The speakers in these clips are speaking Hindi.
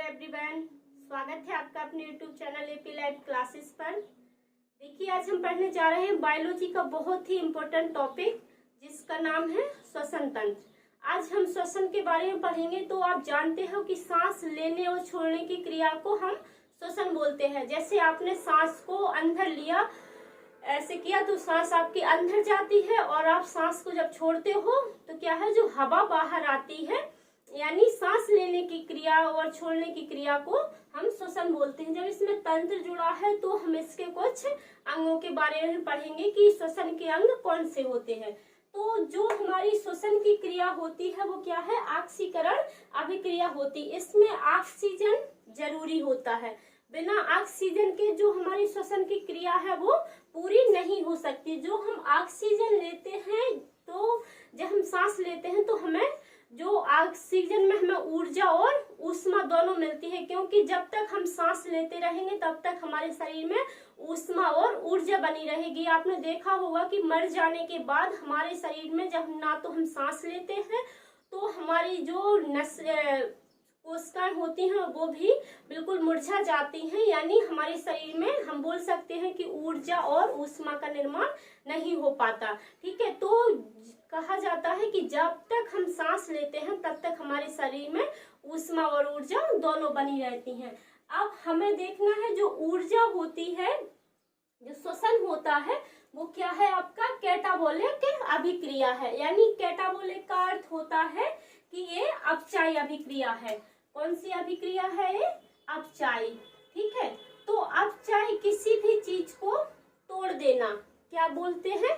एवरीवन, स्वागत है आपका अपने YouTube channel AP live classes पर। देखिए, आज हम पढ़ने जा रहे हैं बायोलॉजी का बहुत ही इम्पोर्टेंट टॉपिक जिसका नाम है श्वसन तंत्र। आज हम श्वसन के बारे में पढ़ेंगे। तो आप जानते हो कि सांस लेने और छोड़ने की क्रिया को हम श्वसन बोलते हैं। जैसे आपने सांस को अंदर लिया, ऐसे किया तो सांस आपकी अंदर जाती है, और आप सांस को जब छोड़ते हो तो क्या है, जो हवा बाहर आती है, यानी सांस लेने की क्रिया और छोड़ने की क्रिया को हम श्वसन बोलते हैं। जब इसमें तंत्र जुड़ा है तो हम इसके कुछ अंगों के बारे में पढ़ेंगे कि श्वसन के अंग कौन से होते हैं। तो जो हमारी श्वसन की क्रिया होती है वो क्या है, ऑक्सीकरण अभिक्रिया होती है। इसमें ऑक्सीजन जरूरी होता है। बिना ऑक्सीजन के जो हमारी श्वसन की क्रिया है वो पूरी नहीं हो सकती। जो हम ऑक्सीजन लेते हैं, तो जब हम सांस लेते हैं तो हमें जो ऑक्सीजन में हमें ऊर्जा और ऊष्मा दोनों मिलती है, क्योंकि जब तक हम सांस लेते रहेंगे तब तक हमारे शरीर में ऊष्मा और ऊर्जा बनी रहेगी। आपने देखा होगा कि मर जाने के बाद हमारे शरीर में जब ना तो हम सांस लेते हैं तो हमारी जो कोशिकाएं होती हैं वो भी बिल्कुल मुरझा जाती हैं, यानी हमारे शरीर में हम बोल सकते हैं कि ऊर्जा और ऊष्मा का निर्माण नहीं हो पाता। ठीक है, तो कहा जाता है कि जब तक हम सांस लेते हैं तब तक हमारे शरीर में ऊष्मा और ऊर्जा दोनों बनी रहती हैं। अब हमें देखना है जो ऊर्जा होती है, जो श्वसन होता है, वो क्या है, आपका कैटाबोलिक अभिक्रिया है। यानी कैटाबोलिक का अर्थ होता है कि ये अपचायी अभिक्रिया है। कौन सी अभिक्रिया है ये, अपचायी। ठीक है, तो अपचायी किसी भी चीज को तोड़ देना क्या बोलते हैं,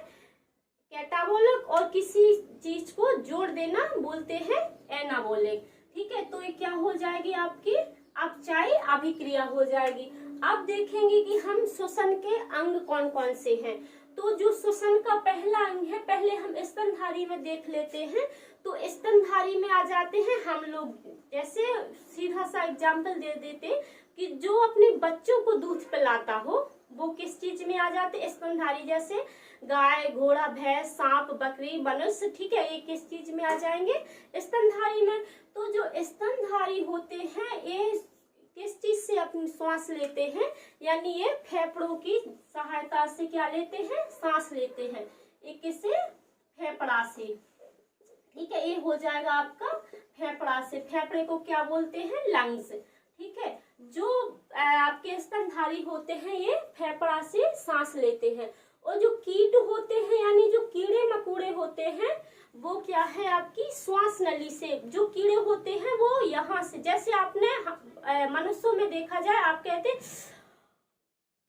कैटाबोलिक, और किसी चीज को जोड़ देना बोलते हैं एनाबोलिक। ठीक है, तो ये क्या हो जाएगी, आपकी अपचायी अभिक्रिया हो जाएगी। अब देखेंगे कि हम श्वसन के अंग कौन कौन से हैं। तो जो श्वसन का पहला अंग है, पहले हम स्तनधारी में देख लेते हैं। तो स्तनधारी में आ जाते हैं हम लोग। जैसे सीधा सा एग्जाम्पल दे देते कि जो अपने बच्चों को दूध पिलाता हो वो किस चीज में आ जाते, स्तनधारी। जैसे गाय, घोड़ा, भैंस, सांप, बकरी, मनुष्य। ठीक है, ये किस चीज में आ जाएंगे, स्तनधारी में। तो जो स्तनधारी होते हैं ये किस चीज से अपनी सांस लेते हैं, यानी ये फेफड़ों की सहायता से क्या लेते हैं, सांस लेते हैं। ये किससे, फेफड़ा से। ठीक है, ये हो जाएगा आपका फेफड़ा से। फेफड़े को क्या बोलते हैं, लंग्स। ठीक है, जो आपके स्तनधारी होते हैं ये फेफड़ा से सांस लेते हैं। और जो कीट होते हैं, यानी जो कीड़े मकोड़े होते हैं, वो क्या है, आपकी श्वास नली से। जो कीड़े होते हैं वो यहाँ से, जैसे आपने मनुष्यों में देखा जाए, आप कहते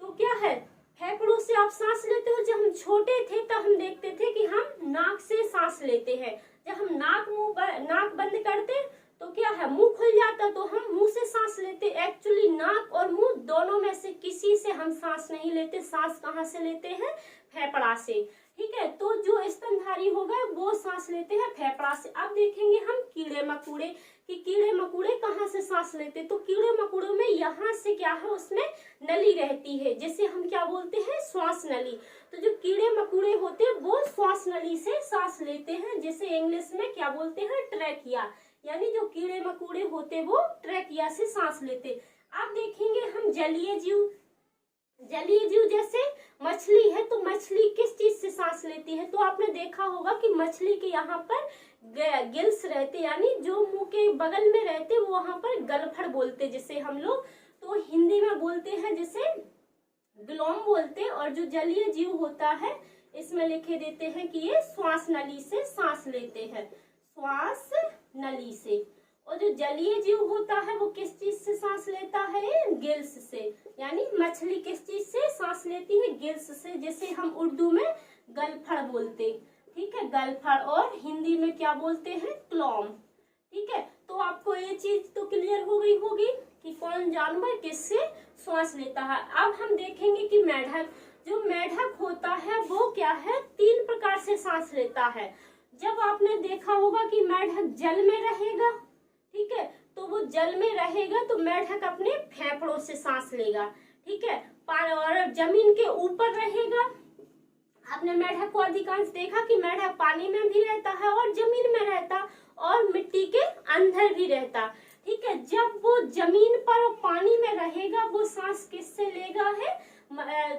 तो क्या है, फेफड़ों से आप सांस लेते हो। जब हम छोटे थे तब हम देखते थे कि हम नाक से सांस लेते हैं। जब हम नाक बंद करते तो क्या है, मुंह खुल जाता, तो हम मुंह से सांस लेते। एक्चुअली नाक और मुंह दोनों में से किसी से हम सांस नहीं लेते। सांस कहाँ से लेते हैं, फेफड़ा से। ठीक है, तो जो स्तनधारी हो गए वो सांस लेते हैं फेफड़ा से। अब देखेंगे हम कीड़े मकोड़े कि कीड़े मकोड़े कहाँ से सांस लेते। तो कीड़े मकोड़ों में यहाँ से क्या है, उसमें नली रहती है, जिसे हम क्या बोलते हैं, श्वास नली। तो जो कीड़े मकोड़े होते हैं वो श्वास नली से सांस लेते हैं, जिसे इंग्लिश में क्या बोलते हैं, ट्रैकिया। यानी जो कीड़े मकोड़े होते वो ट्रैकिया से सांस लेते। अब देखेंगे हम जलीय जीव। जलीय जीव जैसे मछली है, तो मछली किस चीज से सांस लेती है। तो आपने देखा होगा कि मछली के यहाँ पर गिल्स रहते, यानी जो मुंह के बगल में रहते वो वहां पर गलफड़ बोलते, जिसे हम लोग तो हिंदी में बोलते हैं, जिसे ग्लोम बोलते। और जो जलीय जीव होता है इसमें लिखे देते हैं कि ये श्वास नली से सांस लेते हैं, श्वास नली से। और जो जलीय जीव होता है वो किस चीज से सांस लेता है, गिल्स से। यानी मछली किस चीज से सांस लेती है, गिल्स से, जिसे हम उर्दू में गलफड़ बोलते। ठीक है, गलफड़, और हिंदी में क्या बोलते हैं, क्लोम। ठीक है, तो आपको ये चीज तो क्लियर हो गई होगी कि कौन जानवर किससे श्वास लेता है। अब हम देखेंगे कि मेढक, जो मेढक होता है वो क्या है, 3 प्रकार से सांस लेता है। जब आपने देखा होगा कि मेढक जल में रहेगा, ठीक है, तो वो जल में रहेगा तो मेढक अपने फेफड़ों से सांस लेगा। ठीक है, और जमीन के ऊपर रहेगा। आपने मेढक को अधिकांश देखा कि मेढक पानी में भी रहता है और जमीन में रहता और मिट्टी के अंदर भी रहता। ठीक है। जब वो जमीन पर और पानी में रहेगा वो सांस किससे लेगा है,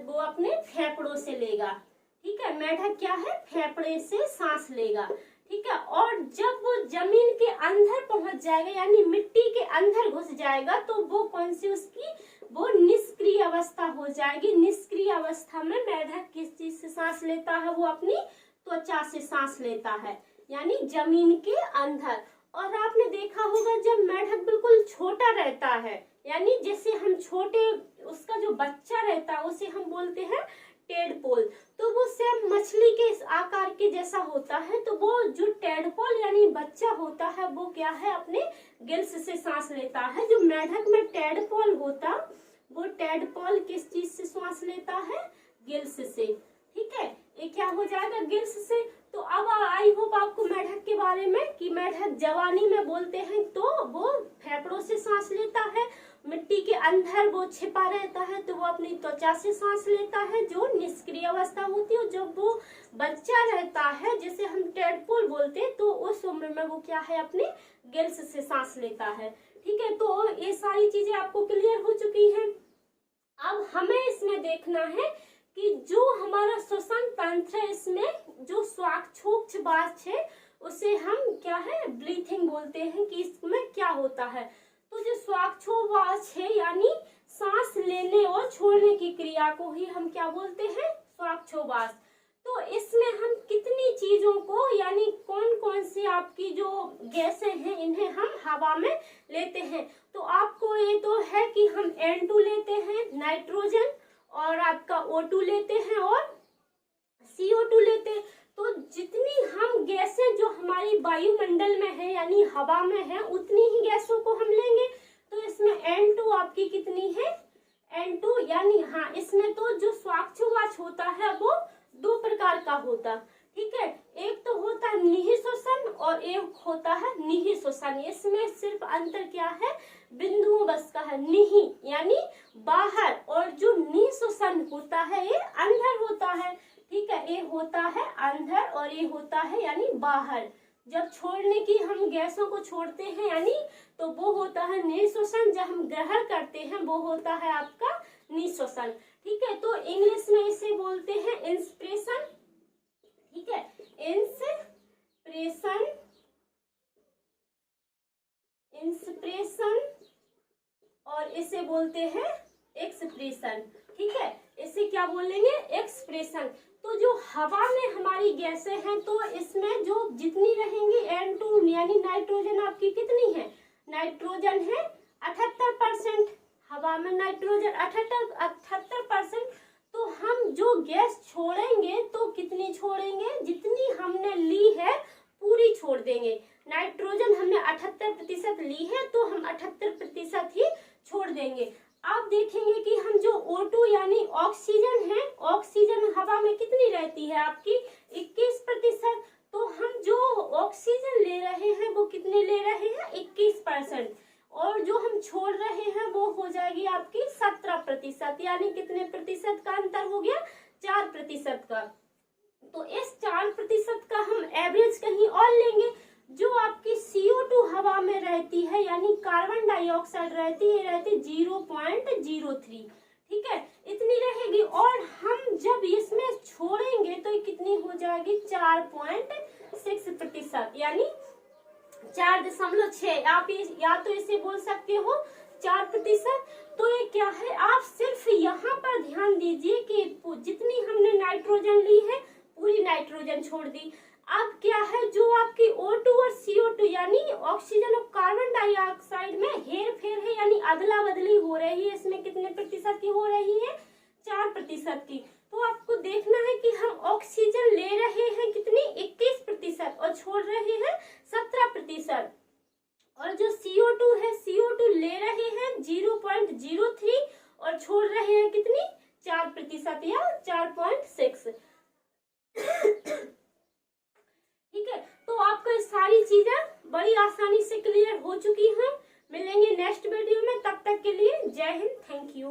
वो अपने फेफड़ों से लेगा। ठीक है, मेढक क्या है, फेफड़े से सांस लेगा। ठीक है, और जब वो जमीन के अंदर पहुंच जाएगा यानी मिट्टी के अंदर घुस जाएगा तो वो कौन सी उसकी, वो निष्क्रिय अवस्था हो जाएगी। निष्क्रिय अवस्था में मेढक किस चीज से सांस लेता है, वो अपनी त्वचा से सांस लेता है, यानी जमीन के अंदर। और आपने देखा होगा जब मेढक बिल्कुल छोटा रहता है, यानी जैसे हम छोटे, उसका जो बच्चा रहता है उसे हम बोलते हैं टेडपोल, तो वो सेम मछली के इस आकार के जैसा होता है। तो वो जो टेडपोल यानी बच्चा होता है वो क्या है, अपने गिल्स से सांस लेता है। जो मेढक में टेडपोल होता, वो टेडपोल किस चीज से सांस लेता है, गिल्स से। ठीक है, ये क्या हो जाएगा, गिल्स से। तो अब आई होप आपको मेढक के बारे में कि मेढक जवानी में बोलते हैं तो वो फेफड़ों से सांस लेता है, मिट्टी के अंदर वो छिपा रहता है तो वो अपनी त्वचा से सांस लेता है जो निष्क्रिय अवस्था होती है। जब वो बच्चा रहता है जिसे हम टेडपोल बोलते हैं तो उस उम्र में वो क्या है, अपने गिल्स से सांस लेता है। ठीक है, तो ये सारी चीजें आपको क्लियर हो चुकी हैं। अब हमें इसमें देखना है कि जो हमारा श्वसन तंत्र है इसमें जो श्वासोच्छ्वास है उसे हम क्या है, ब्रीथिंग बोलते हैं कि इसमें क्या होता है। तो जो श्वासोच्छ्वास है यानी सांस लेने और छोड़ने की क्रिया को ही हम क्या बोलते हैं, श्वासोच्छ्वास। तो इसमें हम कितनी चीजों को यानी कौन कौन सी आपकी जो गैसें हैं इन्हें हम हवा में लेते हैं। तो आपको ये तो है कि हम N2 लेते हैं नाइट्रोजन, और आपका O2 लेते हैं और CO2 लेते हैं। तो जितनी हम गैसें जो हमारी वायुमंडल में है यानी हवा में है उतनी ही गैसों को हम लेंगे। तो इसमें N2 आपकी कितनी है, N2 यानी हाँ, इसमें तो जो श्वासोच्छ्वास होता है वो दो प्रकार का होता। ठीक है, एक तो होता है निःश्वसन और एक होता है निःश्वसन। इसमें सिर्फ अंतर क्या है, बिंदुओं बस का है। निहि यानी बाहर और जो निःश्वसन होता है ये अंदर होता है। ठीक है, ये होता है अंदर और ये होता है यानी बाहर। जब छोड़ने की हम गैसों को छोड़ते हैं यानी तो वो होता है निःश्वसन, जब हम ग्रहण करते हैं वो होता है आपका निःश्वसन। ठीक है, तो इंग्लिश में इसे बोलते हैं इंस्पिरेशन। ठीक है, इंस्पिरेशन, इंस्पिरेशन, और इसे बोलते हैं एक्सप्रेशन। ठीक है, इसे क्या बोलेंगे, एक्सप्रेशन। तो जो हवा में हमारी गैसें हैं तो इसमें जो जितनी रहेंगी N2 यानी नाइट्रोजन आपकी कितनी है, नाइट्रोजन है 78%, हवा में नाइट्रोजन 78%। तो हम जो गैस छोड़ेंगे तो कितनी छोड़ेंगे, जितनी हमने ली है पूरी छोड़ देंगे। नाइट्रोजन हमने 78% ली है तो हम 78% ही छोड़ देंगे। आप देखेंगे कि हम जो O2 यानी ऑक्सीजन है, ऑक्सीजन हवा में कितनी रहती है आपकी 21%। तो हम जो ऑक्सीजन ले रहे हैं वो कितने ले रहे हैं, 21%, और जो हम छोड़ रहे हैं वो हो जाएगी आपकी 17%, यानी कितने प्रतिशत का अंतर हो गया, 4% का। तो इस 4% का हम एवरेज कहीं और लेंगे। जो आपकी CO2 हवा में रहती है यानी कार्बन डाइऑक्साइड रहती है 0.03। ठीक है, इतनी रहेगी, और हम जब इसमें छोड़ेंगे तो ये कितनी हो जाएगी 4.6%, यानी 4.6। आप या तो इसे बोल सकते हो 4%। तो ये क्या है, आप सिर्फ यहाँ पर ध्यान दीजिए कि जितनी हमने नाइट्रोजन ली है पूरी नाइट्रोजन छोड़ दी। अब क्या है, जो आपकी O2 और CO2 यानी ऑक्सीजन और कार्बन डाइऑक्साइड में हेर फेर है यानी अदला बदली हो रही है। इसमें कितने प्रतिशत की हो रही है, 4% की। तो आपको देखना है कि हम ऑक्सीजन ले रहे हैं कितनी 21% और छोड़ रहे हैं 17%, और जो CO2 है CO2 ले रहे हैं 0.03 और छोड़ रहे हैं कितनी 4% या 4.6। ठीक है, तो आपको ये सारी चीजें बड़ी आसानी से क्लियर हो चुकी हैं। मिलेंगे नेक्स्ट वीडियो में, तब तक के लिए जय हिंद, थैंक यू।